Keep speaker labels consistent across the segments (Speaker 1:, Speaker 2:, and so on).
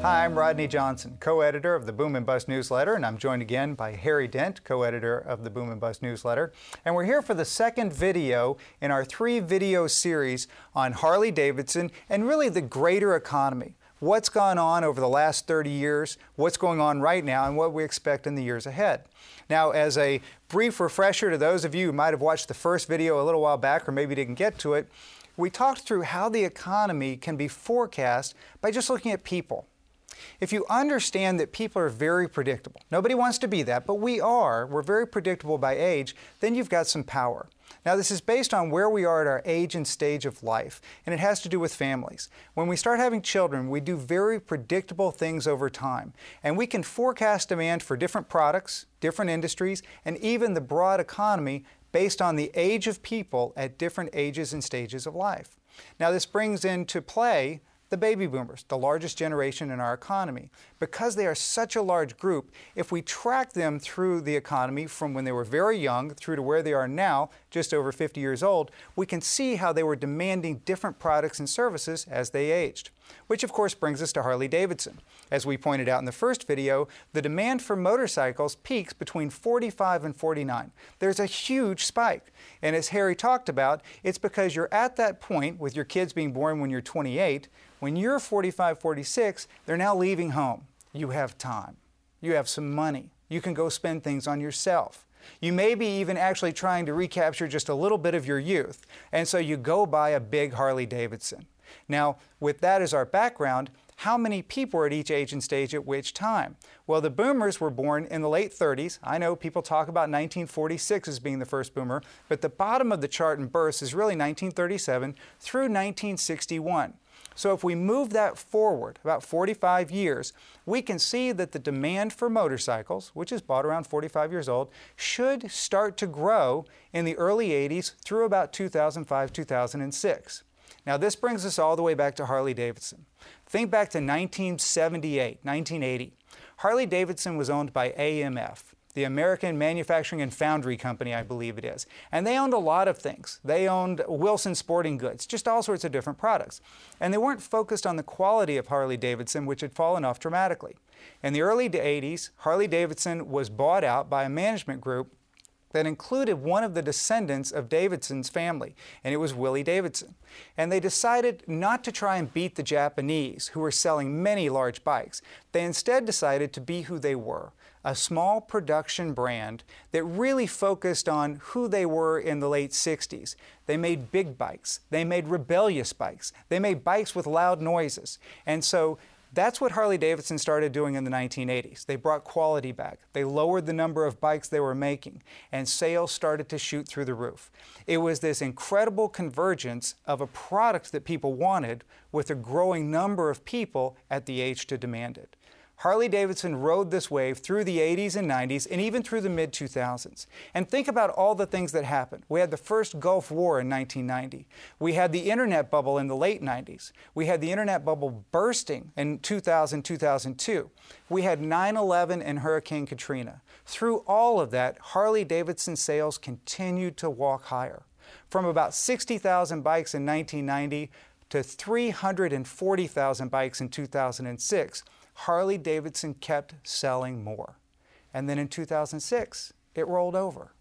Speaker 1: Hi, I'm Rodney Johnson, co-editor of the Boom and Bust newsletter, and I'm joined again by Harry Dent, co-editor of the Boom and Bust newsletter. And we're here for the second video in our 3-video series on Harley Davidson and really the greater economy. What's gone on over the last 30 years, what's going on right now, and what we expect in the years ahead. Now, as a brief refresher to those of you who might have watched the first video a little while back or maybe didn't get to it, we talked through how the economy can be forecast by just looking at people. If you understand that people are very predictable, nobody wants to be that, but we're very predictable by age, then you've got some power. Now, this is based on where we are at our age and stage of life, and it has to do with families. When we start having children, we do very predictable things over time, and we can forecast demand for different products, different industries, and even the broad economy based on the age of people at different ages and stages of life. Now, this brings into play the baby boomers, the largest generation in our economy. Because they are such a large group, if we track them through the economy from when they were very young through to where they are now, just over 50 years old, we can see how they were demanding different products and services as they aged. Which of course brings us to Harley Davidson. As we pointed out in the first video, the demand for motorcycles peaks between 45 and 49. There's a huge spike. And as Harry talked about, it's because you're at that point with your kids being born when you're 28. When you're 45, 46, they're now leaving home. You have time. You have some money. You can go spend things on yourself. You may be even actually trying to recapture just a little bit of your youth. And so you go buy a big Harley Davidson. Now, with that as our background, how many people are at each age and stage at which time? Well, the boomers were born in the late 30s. I know people talk about 1946 as being the first boomer, but the bottom of the chart in births is really 1937 through 1961. So if we move that forward about 45 years, we can see that the demand for motorcycles, which is bought around 45 years old, should start to grow in the early 80s through about 2005, 2006. Now, this brings us all the way back to Harley Davidson. Think back to 1978, 1980. Harley Davidson was owned by AMF, the American Manufacturing and Foundry Company, I believe it is. And they owned a lot of things. They owned Wilson Sporting Goods, just all sorts of different products. And they weren't focused on the quality of Harley Davidson, which had fallen off dramatically. In the early 80s, Harley Davidson was bought out by a management group that included one of the descendants of Davidson's family, and it was Willie Davidson. And they decided not to try and beat the Japanese, who were selling many large bikes. They instead decided to be who they were, a small production brand that really focused on who they were in the late 60s. They made big bikes. They made rebellious bikes. They made bikes with loud noises. And so that's what Harley Davidson started doing in the 1980s. They brought quality back. They lowered the number of bikes they were making, and sales started to shoot through the roof. It was this incredible convergence of a product that people wanted with a growing number of people at the age to demand it. Harley Davidson rode this wave through the 80s and 90s and even through the mid-2000s. And think about all the things that happened. We had the first Gulf War in 1990. We had the internet bubble in the late 90s. We had the internet bubble bursting in 2000, 2002. We had 9/11 and Hurricane Katrina. Through all of that, Harley Davidson sales continued to walk higher. From about 60,000 bikes in 1990 to 340,000 bikes in 2006. Harley Davidson kept selling more. And then in 2006, it rolled over.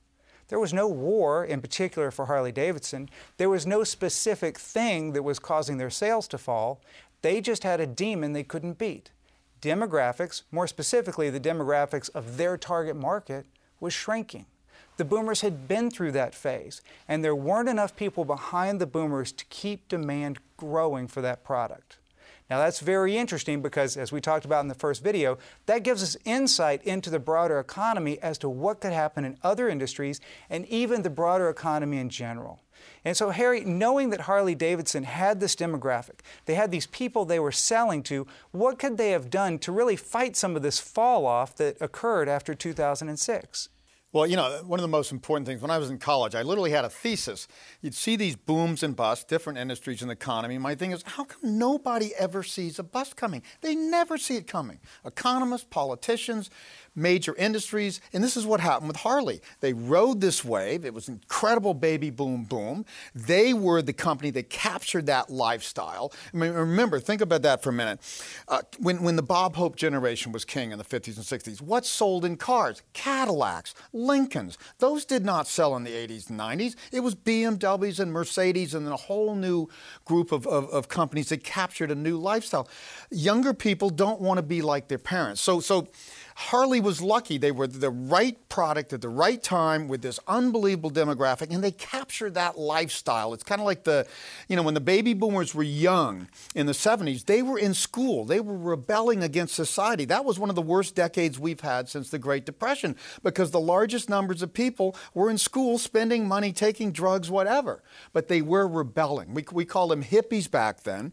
Speaker 1: There was no war in particular for Harley Davidson. There was no specific thing that was causing their sales to fall. They just had a demon they couldn't beat. Demographics, more specifically the demographics of their target market, was shrinking. The boomers had been through that phase, and there weren't enough people behind the boomers to keep demand growing for that product. Now that's very interesting because, as we talked about in the first video, that gives us insight into the broader economy as to what could happen in other industries and even the broader economy in general. And so, Harry, knowing that Harley Davidson had this demographic, they had these people they were selling to, what could they have done to really fight some of this fall off that occurred after 2006?
Speaker 2: Well, you know, one of the most important things, when I was in college, I literally had a thesis. You'd see these booms and busts, different industries in the economy. My thing is, how come nobody ever sees a bust coming? They never see it coming. Economists, politicians, major industries, and this is what happened with Harley. They rode this wave. It was an incredible baby boom boom. They were the company that captured that lifestyle. I mean, remember, think about that for a minute. When the Bob Hope generation was king in the 50s and 60s, what sold in cars? Cadillacs, Lincolns. Those did not sell in the 80s and 90s. It was BMWs and Mercedes and a whole new group of companies that captured a new lifestyle. Younger people don't want to be like their parents. So Harley was lucky. They were the right product at the right time with this unbelievable demographic, and they captured that lifestyle. It's kind of like when the baby boomers were young in the 70s, they were in school. They were rebelling against society. That was one of the worst decades we've had since the Great Depression, because the largest numbers of people were in school spending money, taking drugs, whatever. But they were rebelling. We called them hippies back then.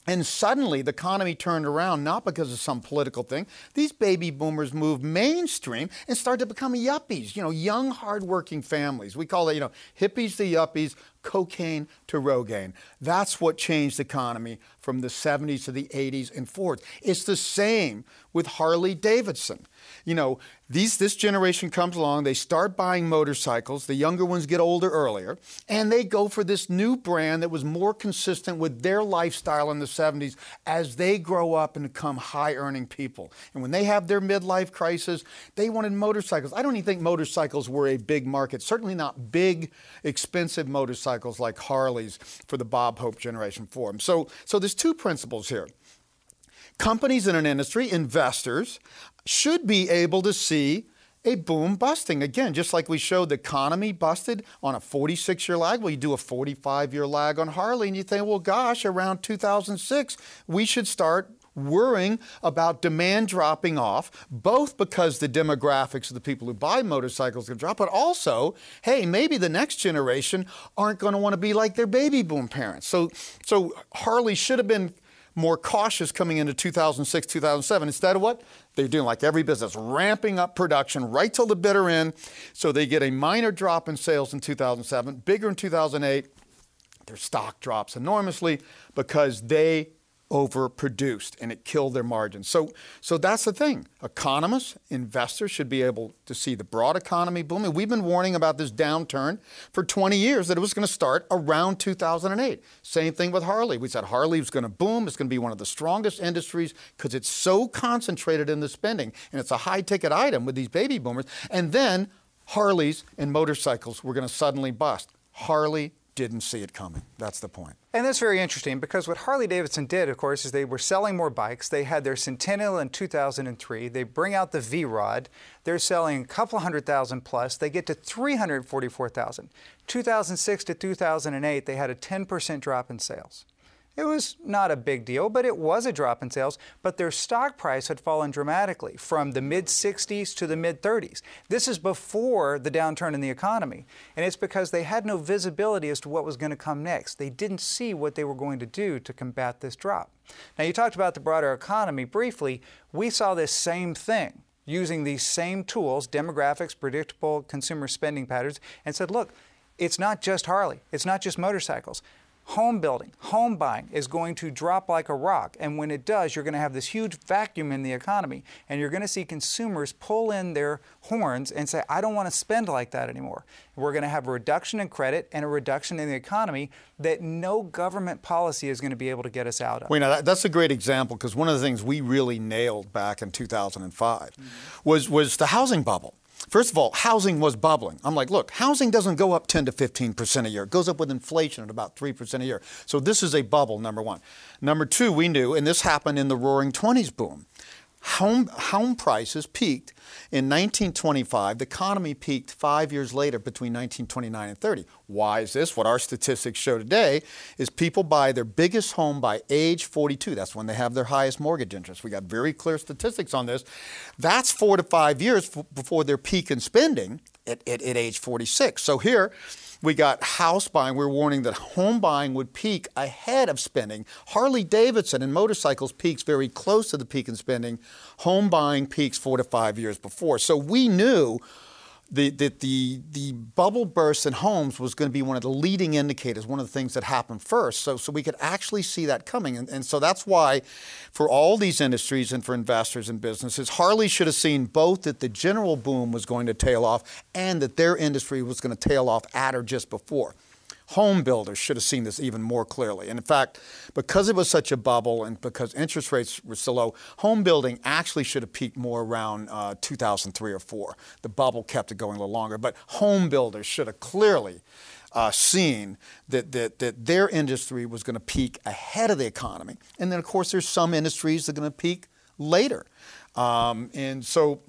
Speaker 2: And suddenly the economy turned around, not because of some political thing. These baby boomers moved mainstream and started to become yuppies, young, hardworking families. We call it, hippies to yuppies, cocaine to Rogaine. That's what changed the economy from the 70s to the 80s and forward. It's the same with Harley Davidson. This generation comes along, they start buying motorcycles, the younger ones get older earlier, and they go for this new brand that was more consistent with their lifestyle in the 70s as they grow up and become high-earning people. And when they have their midlife crisis, they wanted motorcycles. I don't even think motorcycles were a big market, certainly not big, expensive motorcycles like Harleys for the Bob Hope generation for them. So there's two principles here. Companies in an industry, investors, should be able to see a boom busting. Again, just like we showed the economy busted on a 46-year lag, well, you do a 45-year lag on Harley, and you think, well, gosh, around 2006, we should start worrying about demand dropping off, both because the demographics of the people who buy motorcycles can drop, but also, hey, maybe the next generation aren't going to want to be like their baby boom parents. So Harley should have been more cautious coming into 2006, 2007. Instead of what? They're doing like every business, ramping up production right till the bitter end. So they get a minor drop in sales in 2007, bigger in 2008. Their stock drops enormously because they overproduced, and it killed their margins. So that's the thing. Economists, investors should be able to see the broad economy booming. We've been warning about this downturn for 20 years, that it was going to start around 2008. Same thing with Harley. We said Harley was going to boom. It's going to be one of the strongest industries because it's so concentrated in the spending, and it's a high-ticket item with these baby boomers. And then Harleys and motorcycles were going to suddenly bust. Harley didn't see it coming. That's the point.
Speaker 1: And that's very interesting, because what Harley Davidson did, of course, is they were selling more bikes. They had their Centennial in 2003. They bring out the V-Rod. They're selling a couple 100,000 plus. They get to 344,000. 2006 to 2008, they had a 10% drop in sales. It was not a big deal, but it was a drop in sales. But their stock price had fallen dramatically from the mid-60s to the mid-30s. This is before the downturn in the economy. And it's because they had no visibility as to what was going to come next. They didn't see what they were going to do to combat this drop. Now, you talked about the broader economy briefly. We saw this same thing using these same tools, demographics, predictable consumer spending patterns, and said, look, it's not just Harley. It's not just motorcycles. Home building, home buying is going to drop like a rock. And when it does, you're going to have this huge vacuum in the economy. And you're going to see consumers pull in their horns and say, I don't want to spend like that anymore. We're going to have a reduction in credit and a reduction in the economy that no government policy is going to be able to get us out of.
Speaker 2: Well, that's a great example, because one of the things we really nailed back in 2005 was the housing bubble. First of all, housing was bubbling. I'm like, look, housing doesn't go up 10 to 15% a year. It goes up with inflation at about 3% a year. So this is a bubble, number one. Number two, we knew, and this happened in the Roaring '20s boom, home prices peaked in 1925. The economy peaked 5 years later between 1929 and 30. Why is this? What our statistics show today is people buy their biggest home by age 42. That's when they have their highest mortgage interest. We got very clear statistics on this. That's 4 to 5 years before their peak in spending at age 46. So here we got house buying. We're warning that home buying would peak ahead of spending. Harley Davidson and motorcycles peaks very close to the peak in spending. Home buying peaks 4 to 5 years before. So we knew the bubble burst in homes was going to be one of the leading indicators, one of the things that happened first. So we could actually see that coming. And so that's why for all these industries and for investors and businesses, Harley should have seen both that the general boom was going to tail off and that their industry was going to tail off at or just before. Home builders should have seen this even more clearly. And in fact, because it was such a bubble and because interest rates were so low, home building actually should have peaked more around 2003 or 4. The bubble kept it going a little longer. But home builders should have clearly seen that their industry was going to peak ahead of the economy. And then, of course, there's some industries that are going to peak later. And so,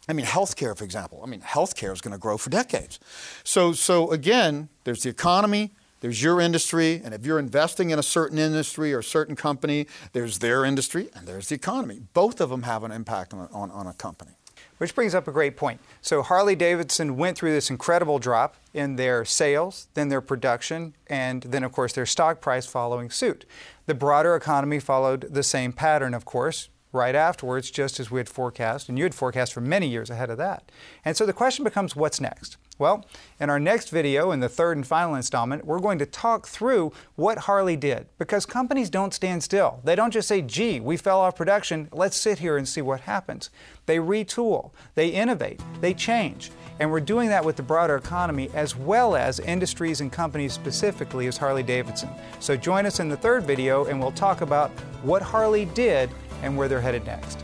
Speaker 2: I mean, healthcare, for example. I mean, healthcare is going to grow for decades. So again, there's the economy, there's your industry, and if you're investing in a certain industry or a certain company, there's their industry and there's the economy. Both of them have an impact on a company.
Speaker 1: Which brings up a great point. So Harley Davidson went through this incredible drop in their sales, then their production, and then, of course, their stock price following suit. The broader economy followed the same pattern, of course, right afterwards, just as we had forecast, and you had forecast for many years ahead of that. And so the question becomes, what's next? Well, in our next video, in the third and final installment, we're going to talk through what Harley did, because companies don't stand still. They don't just say, gee, we fell off production, let's sit here and see what happens. They retool, they innovate, they change. And we're doing that with the broader economy as well as industries and companies specifically as Harley Davidson. So join us in the third video and we'll talk about what Harley did and where they're headed next.